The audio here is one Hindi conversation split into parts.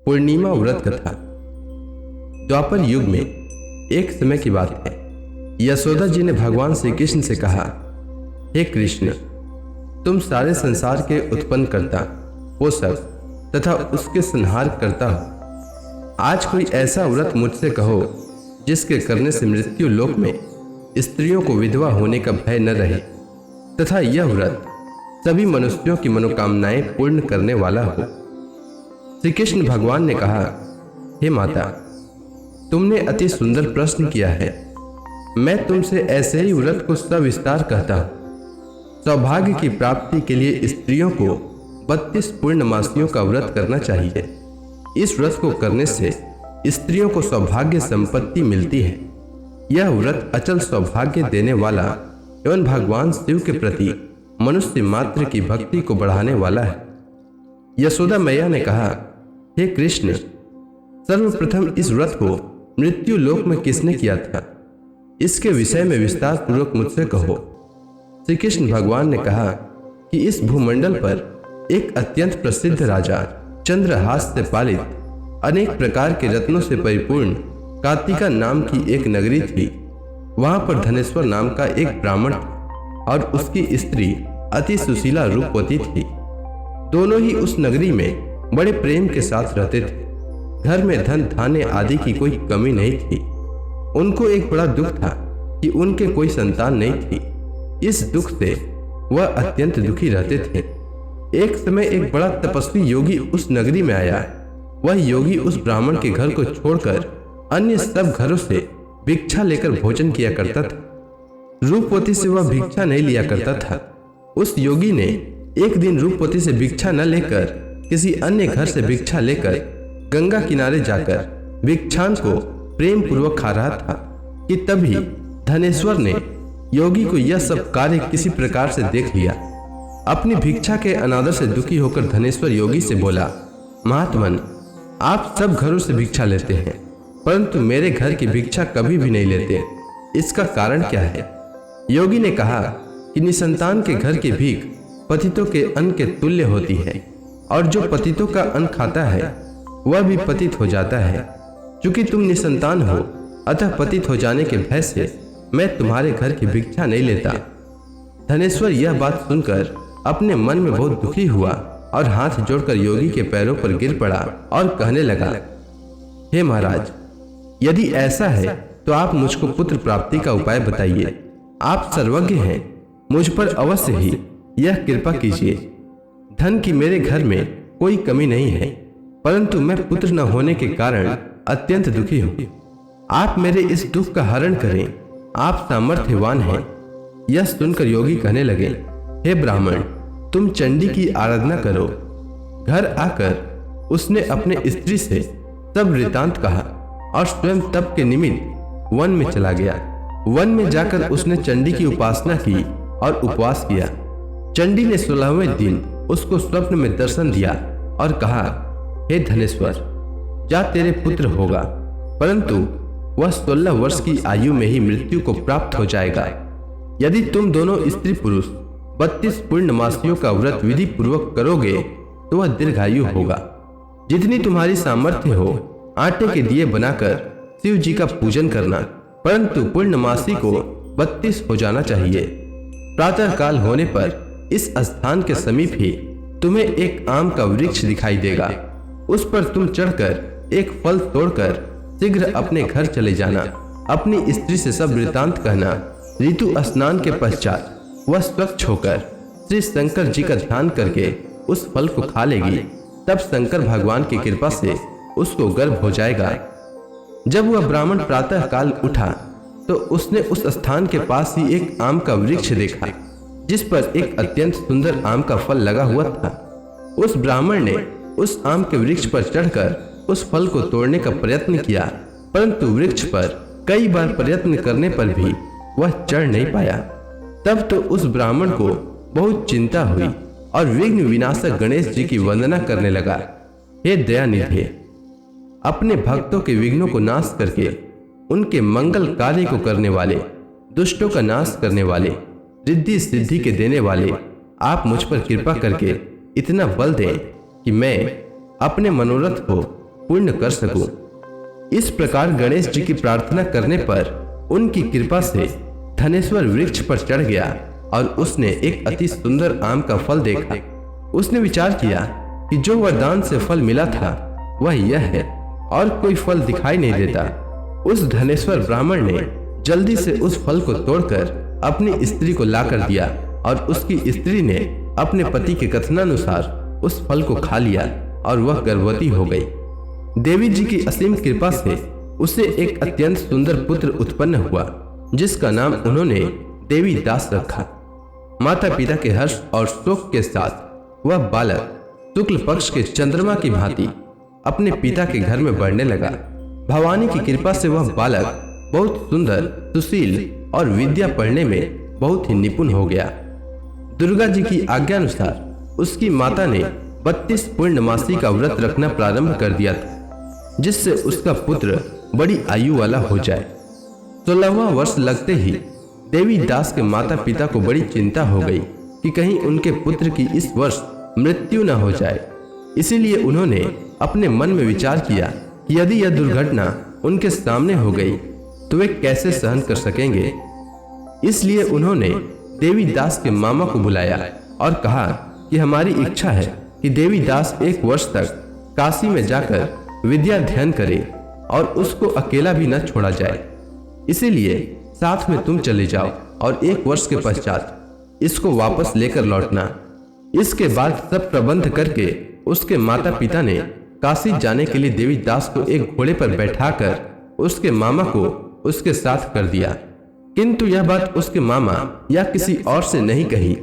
पूर्णिमा व्रत कथा। द्वापर युग में एक समय की बात है, यशोदा जी ने भगवान श्री कृष्ण से कहा, हे कृष्ण, तुम सारे संसार के उत्पन्न करता, पोषक तथा उसके संहार करता हो। आज कोई ऐसा व्रत मुझसे कहो जिसके करने से मृत्यु लोक में स्त्रियों को विधवा होने का भय न रहे तथा यह व्रत सभी मनुष्यों की मनोकामनाएं पूर्ण करने वाला हो। श्री कृष्ण भगवान ने कहा, हे माता, तुमने अति सुंदर प्रश्न किया है। मैं तुमसे ऐसे ही व्रत को सविस्तार कहता हूँ। सौभाग्य की प्राप्ति के लिए स्त्रियों को 32 पूर्णमासियों का व्रत करना चाहिए। इस व्रत को करने से स्त्रियों को सौभाग्य संपत्ति मिलती है। यह व्रत अचल सौभाग्य देने वाला एवं भगवान शिव के प्रति मनुष्य मात्र की भक्ति को बढ़ाने वाला है। यशोदा मैया ने कहा, हे कृष्ण, सर्वप्रथम इस व्रत को मृत्यु लोक में किसने किया था? इसके विषय में विस्तार पूर्वक मुझसे कहो। श्री कृष्ण भगवान ने कहा कि इस भूमंडल पर एक अत्यंत प्रसिद्ध राजा चंद्रहास से पालित अनेक प्रकार के रत्नों से परिपूर्ण कार्तिका नाम की एक नगरी थी। वहां पर धनेश्वर नाम का एक ब्राह्मण था और उसकी स्त्री अति सुशीला रूपवती थी। दोनों ही उस नगरी में बड़े प्रेम के साथ रहते थे। घर में धन धान्य आदि की कोई कमी नहीं थी। उनको एक बड़ा दुख था कि उनके कोई संतान नहीं थी। इस दुख से वह अत्यंत दुखी रहते थे। एक समय एक बड़ा तपस्वी योगी उस नगरी में आया। वह योगी उस ब्राह्मण के घर को छोड़कर अन्य सब घरों से भिक्षा लेकर भोजन किया करता था। रूपवती से वह भिक्षा नहीं लिया करता था। उस योगी ने एक दिन रूपवती से भिक्षा न लेकर किसी अन्य घर से भिक्षा लेकर गंगा किनारे जाकर भिक्षान को प्रेम पूर्वक खा रहा था कि तभी धनेश्वर ने योगी को यह सब कार्य किसी प्रकार से देख लिया। अपनी भिक्षा के अनादर से दुखी होकर धनेश्वर योगी से बोला, महात्मन, आप सब घरों से भिक्षा लेते हैं परंतु मेरे घर की भिक्षा कभी भी नहीं लेते। इसका कारण क्या है? योगी ने कहा कि निसंतान के घर की भीख पतितों के अन्न के तुल्य होती है और जो पतितों का अन्न खाता है वह भी पतित हो जाता है। चूंकि तुम निसंतान हो अतः पतित हो जाने के भय से मैं तुम्हारे घर की भिक्षा नहीं लेता। धनेश्वर यह बात सुनकर अपने मन में बहुत दुखी हुआ और हाथ जोड़कर योगी के पैरों पर गिर पड़ा और कहने लगा, हे महाराज, यदि ऐसा है तो आप मुझको पुत्र प्राप्ति का उपाय बताइए। आप सर्वज्ञ हैं, मुझ पर अवश्य ही यह कृपा कीजिए। धन की मेरे घर में कोई कमी नहीं है परंतु मैं पुत्र न होने के कारण अत्यंत दुखी हूँ। आप मेरे इस दुख का हरण करें, आप सामर्थ्यवान हैं। यह सुनकर योगी कहने लगे, हे ब्राह्मण, तुम चंडी की आराधना करो। घर आकर उसने अपने स्त्री से सब वृतांत कहा और स्वयं तप के निमित्त वन में चला गया। वन में जाकर उसने चंडी की उपासना की और उपवास किया। चंडी ने 16वें दिन उसको स्वप्न में दर्शन दिया और कहा, हे धनेश्वर, जा तेरे पुत्र होगा परंतु वह 16 वर्ष की आयु में ही मृत्यु को प्राप्त हो जाएगा। यदि तुम दोनों स्त्री पुरुष 32 पूर्णमासियों का व्रत विधि पूर्वक करोगे तो वह दीर्घायु होगा। जितनी तुम्हारी सामर्थ्य हो आटे के दिए बनाकर शिव जी का पूजन करना, परंतु पूर्णमासी को 32 हो जाना चाहिए। प्रातः काल होने पर इस स्थान के समीप ही तुम्हें एक आम का वृक्ष दिखाई देगा। उस पर तुम चढ़कर एक फल तोड़कर शीघ्र अपने घर चले जाना। अपनी स्त्री से सब वृतांत कहना। ऋतु स्नान के पश्चात वह स्वच्छ होकर श्री शंकर जी का ध्यान करके उस फल को खा लेगी। तब शंकर भगवान की कृपा से उसको गर्भ हो जाएगा। जब वह ब्राह्मण प्रातः काल उठा तो उसने उस स्थान के पास ही एक आम का वृक्ष देखा जिस पर एक अत्यंत सुंदर आम का फल लगा हुआ था। उस ब्राह्मण ने उस आम के वृक्ष पर चढ़कर उस फल को तोड़ने का प्रयत्न किया परंतु वृक्ष पर कई बार प्रयत्न करने पर भी वह चढ़ नहीं पाया। तब तो उस ब्राह्मण को बहुत चिंता हुई और विघ्न विनाशक गणेश जी की वंदना करने लगा। हे दयानिधि, अपने भक्तों के विघ्नों को नाश करके उनके मंगल कार्य को करने वाले, दुष्टों का नाश करने वाले, रिद्धि सिद्धि के देने वाले, आप मुझ पर कृपा करके इतना बल दें कि मैं अपने मनोरथ को पूर्ण कर सकूं। इस प्रकार गणेश जी की प्रार्थना करने पर उनकी कृपा से धनेश्वर वृक्ष पर चढ़ गया और उसने एक अति सुंदर आम का फल देखा। उसने विचार किया कि जो वरदान से फल मिला था वह यह है और कोई फल दिखाई नहीं देता। उस धनेश्वर ब्राह्मण ने जल्दी से उस फल को तोड़कर अपनी स्त्री को लाकर दिया और उसकी स्त्री ने अपने पति के कथनानुसार उस फल को खा लिया और वह गर्भवती हो गई। देवी जी की असीम कृपा से उसे एक अत्यंत सुंदर पुत्र उत्पन्न हुआ जिसका नाम उन्होंने देवी दास रखा। माता पिता के हर्ष और शोक के साथ वह बालक शुक्ल पक्ष के चंद्रमा की भांति अपने पिता के घर में बढ़ने लगा। भवानी की कृपा से वह बालक बहुत सुंदर, सुशील और विद्या पढ़ने में बहुत ही निपुण हो गया। दुर्गा जी की आज्ञा अनुसार उसकी माता ने 32 पूर्णमासी का व्रत रखना प्रारंभ कर दिया था जिससे उसका पुत्र बड़ी आयु वाला हो जाए। 16वां वर्ष लगते ही देवी दास के माता पिता को बड़ी चिंता हो गई कि कहीं उनके पुत्र की इस वर्ष मृत्यु न हो जाए। इसीलिए उन्होंने अपने मन में विचार किया कि यदि यह दुर्घटना उनके सामने हो गई तो वे कैसे सहन कर सकेंगे। इसलिए उन्होंने देवी दास के मामा को बुलाया और कहा कि हमारी इच्छा है कि देवी दास 1 वर्ष तक काशी में जाकर विद्या अध्ययन करे और उसको अकेला भी न छोड़ा जाए। इसीलिए साथ में तुम चले जाओ और 1 वर्ष के पश्चात इसको वापस लेकर लौटना। इसके बाद सब प्रबंध करके उसके माता पिता ने काशी जाने के लिए देवी दास को एक घोड़े पर बैठाकर उसके मामा को उसके साथ कर दिया। किंतु यह बात उसके मामा या किसी और से नहीं कही।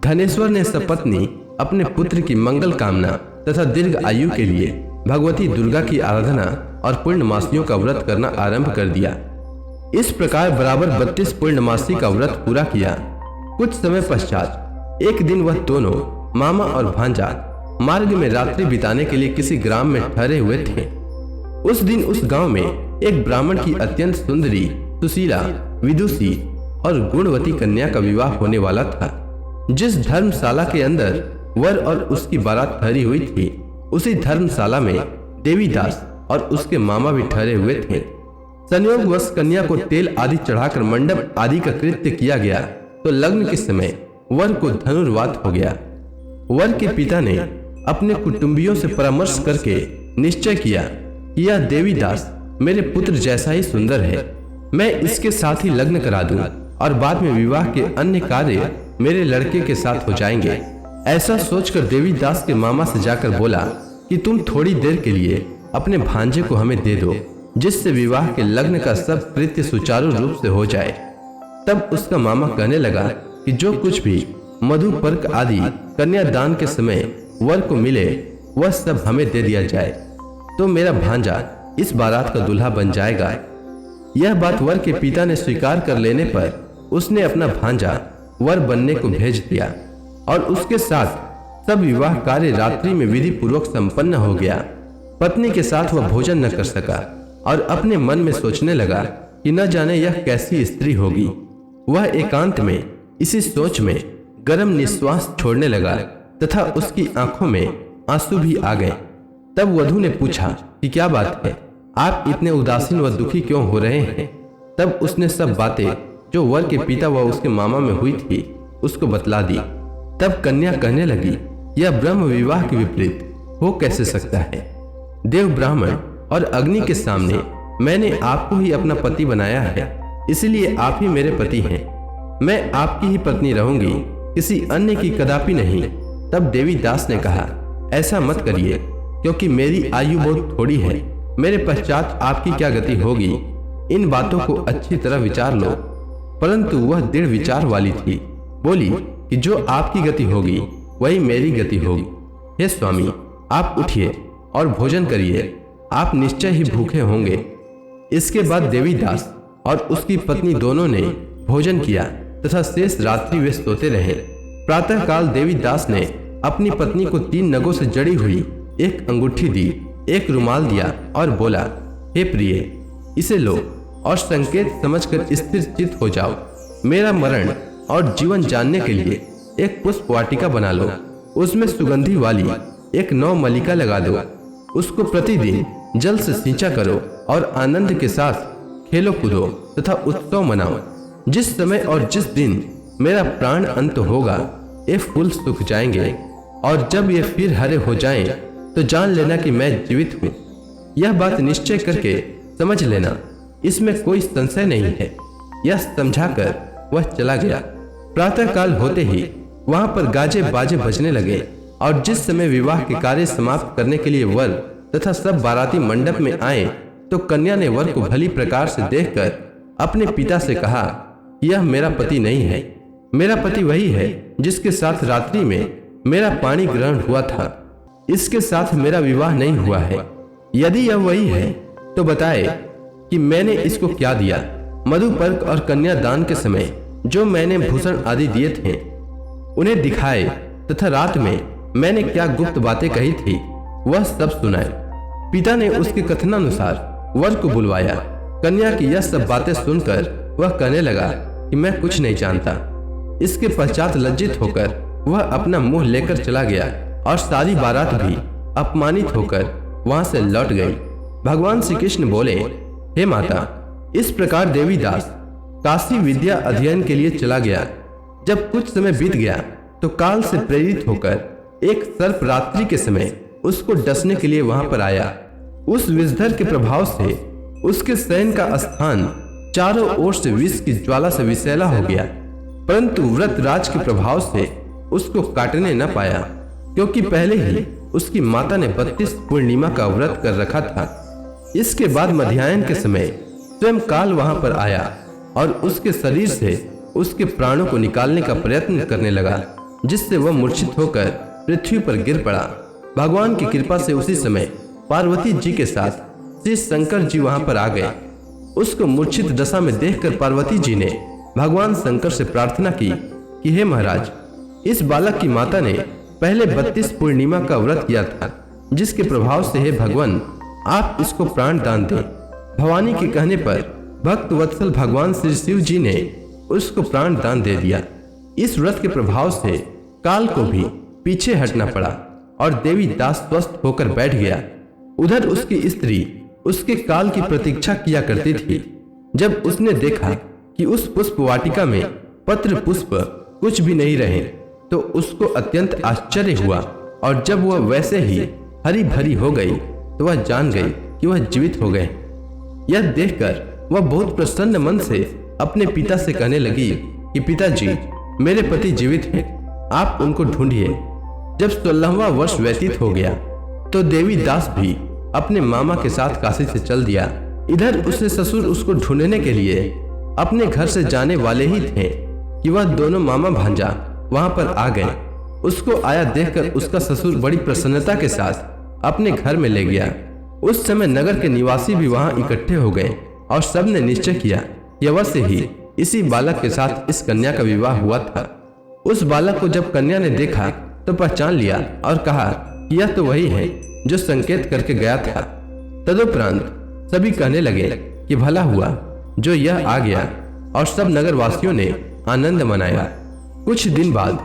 धनेश्वर ने सपत्नी अपने पुत्र की मंगल कामना तथा दीर्घ आयु के लिए भगवती दुर्गा की आराधना और पूर्णमासियों का व्रत करना आरंभ कर दिया। इस प्रकार बराबर 32 पूर्णमासी का व्रत पूरा किया। कुछ समय पश्चात एक दिन वह दोनों मामा और भांजा मार्ग में रात्रि बिताने के लिए किसी ग्राम में ठहरे हुए थे। उस दिन उस गांव में एक ब्राह्मण की अत्यंत सुंदरी, सुशीला, विदुषी और गुणवती कन्या का विवाह होने वाला था। जिस धर्मशाला के अंदर वर और उसकी बारात ठहरी हुई थी उसी धर्मशाला में देवी दास और उसके मामा भी ठहरे हुए थे। संयोगवश कन्या को तेल आदि चढ़ाकर मंडप आदि का कृत्य किया गया तो लग्न के समय वर को धनुर्वात हो गया। वर के पिता ने अपने कुटुंबियों से परामर्श करके निश्चय किया कि यह देवी दास मेरे पुत्र जैसा ही सुंदर है, मैं इसके साथ ही लग्न करा दूं और बाद में विवाह के अन्य कार्य मेरे लड़के के साथ हो जाएंगे। ऐसा सोचकर देवी दास के मामा से जाकर बोला कि तुम थोड़ी देर के लिए अपने भांजे को हमें दे दो जिससे विवाह के लग्न का सब कृत्य सुचारू रूप से हो जाए। तब उसका मामा कहने लगा कि जो कुछ भी मधु पर्क आदि कन्यादान के समय वर को मिले वह सब हमें दे दिया जाए तो मेरा भांजा इस बारात का दूल्हा बन जाएगा। यह बात वर के पिता ने स्वीकार कर लेने पर उसने अपना भांजा वर बनने को भेज दिया और उसके साथ सब विवाह कार्य रात्रि में विधि पूर्वक संपन्न हो गया। पत्नी के साथ वह भोजन न कर सका और अपने मन में सोचने लगा कि न जाने यह कैसी स्त्री होगी। वह एकांत में इसी सोच में गर्म निश्वास छोड़ने लगा तथा उसकी आंखों में आंसू भी आ गए। तब वधू ने पूछा कि क्या बात है, आप इतने उदासीन व दुखी क्यों हो रहे हैं। तब उसने सब बातें जो वर के पिता व उसके मामा में हुई थी उसको बतला दी। तब कन्या कहने लगी, यह ब्रह्म विवाह के विपरीत हो कैसे सकता है। देव, ब्राह्मण और अग्नि के सामने मैंने आपको ही अपना पति बनाया है, इसलिए आप ही मेरे पति हैं। मैं आपकी ही पत्नी रहूंगी, किसी अन्य की कदापि नहीं। तब देवी दास ने कहा, ऐसा मत करिए क्योंकि मेरी आयु बहुत थोड़ी है, मेरे पश्चात आपकी क्या गति होगी, इन बातों को अच्छी तरह विचार लो। परंतु वह दृढ़ विचार वाली थी, बोली कि जो आपकी गति होगी वही मेरी गति होगी। हे स्वामी, आप उठिए और भोजन करिए, आप निश्चय ही भूखे होंगे। इसके बाद देवी दास और उसकी पत्नी दोनों ने भोजन किया तथा शेष रात्रि वे सोते रहे। प्रातः काल देवी दास ने अपनी पत्नी को 3 नगों से जड़ी हुई एक अंगूठी दी, एक रुमाल दिया और बोला, हे प्रिय, इसे लो और संकेत समझकर स्थिर चित्त हो जाओ। मेरा मरण और जीवन जानने के लिए एक पुष्प वाटिका बना लो, उसमें सुगंधी वाली एक 9 मल्लिका लगा दो। उसको प्रतिदिन जल से सींचा करो और आनंद के साथ खेलो कूदो तथा उत्सव मनाओ। जिस समय और जिस दिन मेरा प्राण अंत होगा, ये फूल सूख जाएंगे, और जब ये फिर हरे हो जाएं, तो जान लेना कि मैं जीवित हूँ। यह बात निश्चय करके समझ लेना, इसमें कोई संशय नहीं है। यह समझाकर वह चला गया। प्रातः काल होते ही वहां पर गाजे बाजे बजने लगे, और जिस समय विवाह के कार्य समाप्त करने के लिए वर तथा सब बाराती मंडप में आए, तो कन्या ने वर को भली प्रकार से देखकर अपने पिता से कहा, यह मेरा पति नहीं है। मेरा पति वही है जिसके साथ रात्रि में मेरा पानी ग्रहण हुआ था। इसके साथ मेरा विवाह नहीं हुआ है। यदि यह वही है तो बताए कि मैंने इसको क्या दिया। मधुपर्क और कन्यादान के समय जो मैंने भूषण आदि दिए थे उन्हें दिखाए, तथा रात में मैंने क्या गुप्त बातें कही थी वह सब सुनाए। पिता ने उसके कथनानुसार वर को बुलवाया। कन्या की यह सब बातें सुनकर वह कहने लगा कि मैं कुछ नहीं जानता। इसके पश्चात लज्जित होकर वह अपना मुंह लेकर चला गया, और सारी बारात भी अपमानित होकर वहां से लौट गई। भगवान श्री कृष्ण बोले, हे माता, इस प्रकार देवीदास काशी विद्या अध्ययन के लिए चला गया। जब कुछ समय बीत गया तो काल से प्रेरित होकर एक सर्प रात्रि के समय उसको डसने के लिए वहां पर आया। उस विषधर के प्रभाव से उसके शयन का स्थान चारों ओर से विष की ज्वाला से विषैला हो गया, परंतु व्रत राज के प्रभाव से उसको काटने न पाया, क्योंकि पहले ही उसकी माता ने 32 पूर्णिमा का व्रत कर रखा था। इसके बाद मध्याह्न के समय स्वयं काल वहां पर आया और उसके शरीर से उसके प्राणों को निकालने का प्रयत्न करने लगा, जिससे वह मूर्छित होकर पृथ्वी पर गिर पड़ा। भगवान की कृपा से उसी समय पार्वती जी के साथ श्री शंकर जी वहां पर आ गए। उसको मूर्छित दशा में देखकर पार्वती जी ने भगवान शंकर से प्रार्थना की कि हे महाराज, इस बालक की माता ने पहले 32 पूर्णिमा का व्रत किया था, जिसके प्रभाव से हे भगवान आप इसको प्राण दान दें। भवानी के कहने पर भक्त वत्सल भगवान श्री शिव जी ने उसको प्राण दान दे दिया। इस व्रत के प्रभाव से काल को भी पीछे हटना पड़ा और देवी दास स्वस्थ होकर बैठ गया। उधर उसकी स्त्री उसके काल की प्रतीक्षा किया करती थी। जब उसने देखा कि उस पुष्प वाटिका में पत्र पुष्प कुछ भी नहीं रहे, तो उसको अत्यंत आश्चर्य हुआ, और जब वह वैसे ही हरी भरी हो गई तो वह जान गई कि वह जीवित हो गए। यह देखकर वह बहुत प्रसन्न मन से अपने पिता से कहने लगी कि पिताजी, मेरे पति जीवित हैं, आप उनको ढूंढिए। जब 16वां वर्ष व्यतीत हो गया तो देवी दास भी अपने मामा के साथ काशी से चल दिया। इधर उसके ससुर उसको ढूंढने के लिए अपने घर से जाने वाले ही थे कि वह दोनों मामा भांजा वहां पर आ गए। उसको आया देखकर उसका ससुर बड़ी प्रसन्नता के साथ अपने घर में ले गया। उस समय नगर के निवासी भी वहां इकट्ठे हो गए और सबने निश्चय किया कि अवश्य ही इसी बालक के साथ इस कन्या का विवाह हुआ था। उस बालक को जब कन्या ने देखा तो पहचान लिया और कहा कि यह तो वही है जो संकेत करके गया था। तदुपरांत सभी कहने लगे कि भला हुआ जो यह आ गया, और सब नगरवासियों ने आनंद मनाया। कुछ दिन बाद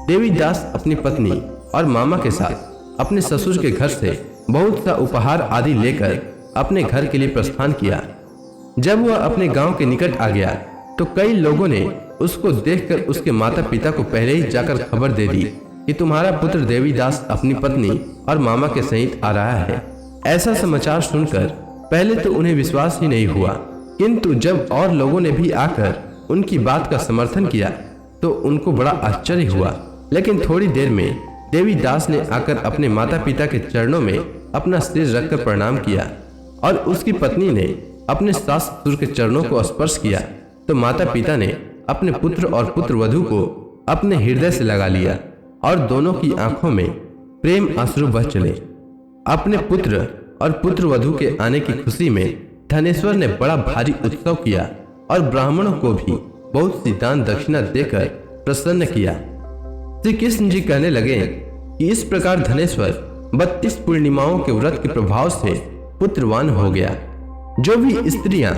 देवीदास अपनी पत्नी और मामा के साथ अपने ससुर के घर से बहुत सा उपहार आदि लेकर अपने घर के लिए प्रस्थान किया। जब वह अपने गांव के निकट आ गया तो कई लोगों ने उसको देखकर उसके माता पिता को पहले ही जाकर खबर दे दी कि तुम्हारा पुत्र देवीदास अपनी पत्नी और मामा के सहित आ रहा है। ऐसा समाचार सुनकर पहले तो उन्हें विश्वास ही नहीं हुआ, किंतु जब और लोगों ने भी आकर उनकी बात का समर्थन किया तो उनको बड़ा आश्चर्य हुआ। लेकिन थोड़ी देर में देवीदास ने आकर अपने माता पिता के चरणों में अपना सिर रखकर प्रणाम किया, और उसकी पत्नी ने अपने सास ससुर के चरणों को स्पर्श किया तो माता पिता ने अपने पुत्र और पुत्र वधू को अपने हृदय से लगा लिया, और दोनों की आंखों में प्रेम आंसू बह चले। अपने पुत्र और पुत्र वधू के आने की खुशी में धनेश्वर ने बड़ा भारी उत्सव किया और ब्राह्मणों को भी बहुत सी दान दक्षिणा देकर प्रसन्न किया। श्री कृष्ण जी कहने लगे कि इस प्रकार धनेश्वर 32 पूर्णिमाओं के व्रत के प्रभाव से पुत्रवान हो गया। जो भी स्त्रियां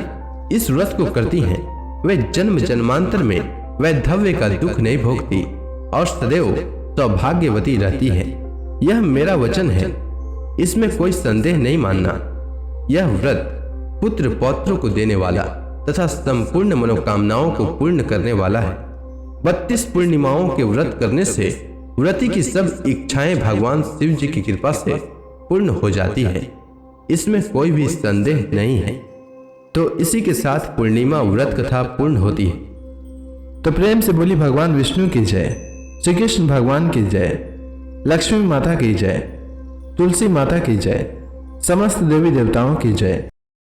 इस व्रत को करती हैं वे जन्म जन्मांतर में वैधव्य का दुख नहीं भोगती और सदैव सौभाग्यवती रहती है। यह मेरा वचन है। इसमें कोई संदेह नहीं मानना। यह व्रत पुत्र पौत्रों को देने वाला तथा संपूर्ण मनोकामनाओं को पूर्ण करने वाला है। 32 पूर्णिमाओं के व्रत करने से व्रती की सब इच्छाएं भगवान शिव जी की कृपा से पूर्ण हो जाती है, इसमें कोई भी संदेह नहीं है। तो इसी के साथ पूर्णिमा व्रत कथा पूर्ण होती है। तो प्रेम से बोली भगवान विष्णु की जय, श्री कृष्ण भगवान की जय, लक्ष्मी माता की जय, तुलसी माता की जय, समस्त देवी देवताओं की जय।